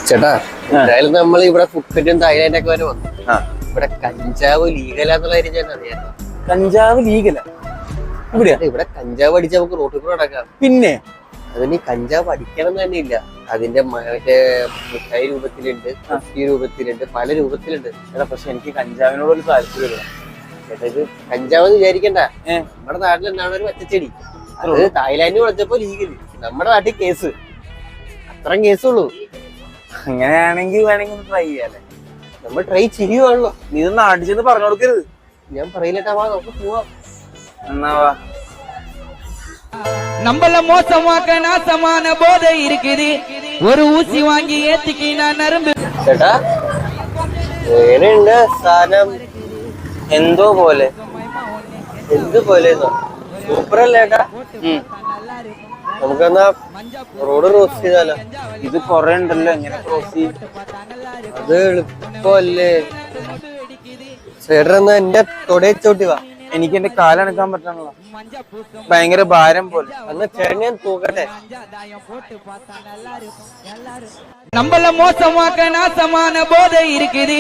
ചേട്ടാ എന്തായാലും നമ്മൾ ഇവിടെ ഫുഡ്ഫെറ്റും തായ്ലാൻഡ് ഒക്കെ വരെ വന്നു. ഇവിടെ കഞ്ചാവ് ലീഗലാന്നുള്ള കാര്യം ഞാൻ അറിയാം. കഞ്ചാവ് ലീഗല ഇവിടെ കഞ്ചാവ് അടിച്ച് നമുക്ക് റോട്ടിൽ കൂടെ നടക്കാം. പിന്നെ അതിന് കഞ്ചാവ് അടിക്കണം തന്നെ ഇല്ല. അതിന്റെ മറ്റേ മിഠായി രൂപത്തിലുണ്ട്, കുപ്പി രൂപത്തിലുണ്ട്, പല രൂപത്തിലുണ്ട്. പക്ഷെ എനിക്ക് കഞ്ചാവിനോട് ഒരു താല്പര്യമില്ല. ഇത് കഞ്ചാവ് എന്ന് വിചാരിക്കണ്ട. നമ്മുടെ നാട്ടിൽ എന്താണ് ഒരു പച്ചച്ചെടി, അത് തായ്ലാൻഡിൽ വിളിച്ചപ്പോ ലീഗല്, നമ്മുടെ നാട്ടിൽ കേസ്. അത്രയും കേസുള്ളൂ. അങ്ങനെയാണെങ്കിൽ വേണമെങ്കിൽ ട്രൈ ചെയ്യാല്ലേ? നമ്മൾ ട്രൈ ചെയ്യുവാണല്ലോ. നീ ഒന്ന് അടിച്ചെന്ന് പറഞ്ഞു കൊടുക്കരുത്. ഞാൻ പറയില്ലട്ടാ, നമുക്ക് പോവാം. എന്നാവാ நம்மள மோசமாக்க நாசமான போதை இருக்குது. ஒரு ஊசி வாங்கி ஏத்திக்கினா நரம்பு. ചേട്ടാ എങ്ങനെയുണ്ട് സാധനം? എന്തോ പോലെ. എന്ത് പോലെ സൂപ്പർ അല്ലേ ഏട്ടാ? നമുക്കെന്നാ റോഡ് ക്രോസ് ചെയ്താലോ? ഇത് കൊറേ ഉണ്ടല്ലോ, എങ്ങനെ ക്രോസ് ചെയ്യും? അത് എളുപ്പല്ലേ ചേട്ടൻ? എന്നാ എന്റെ തൊടേ ചോട്ടി വാ. എനിക്ക് എന്റെ കാലനക്കാൻ പറ്റണല്ലോ, ഭയങ്കര ഭാരം പോലെ. എന്നാ ചേട്ടൻ ഞാൻ തൂക്കട്ടെ. நம்மள மோசமாக்க நாசமான போதை இருக்குது.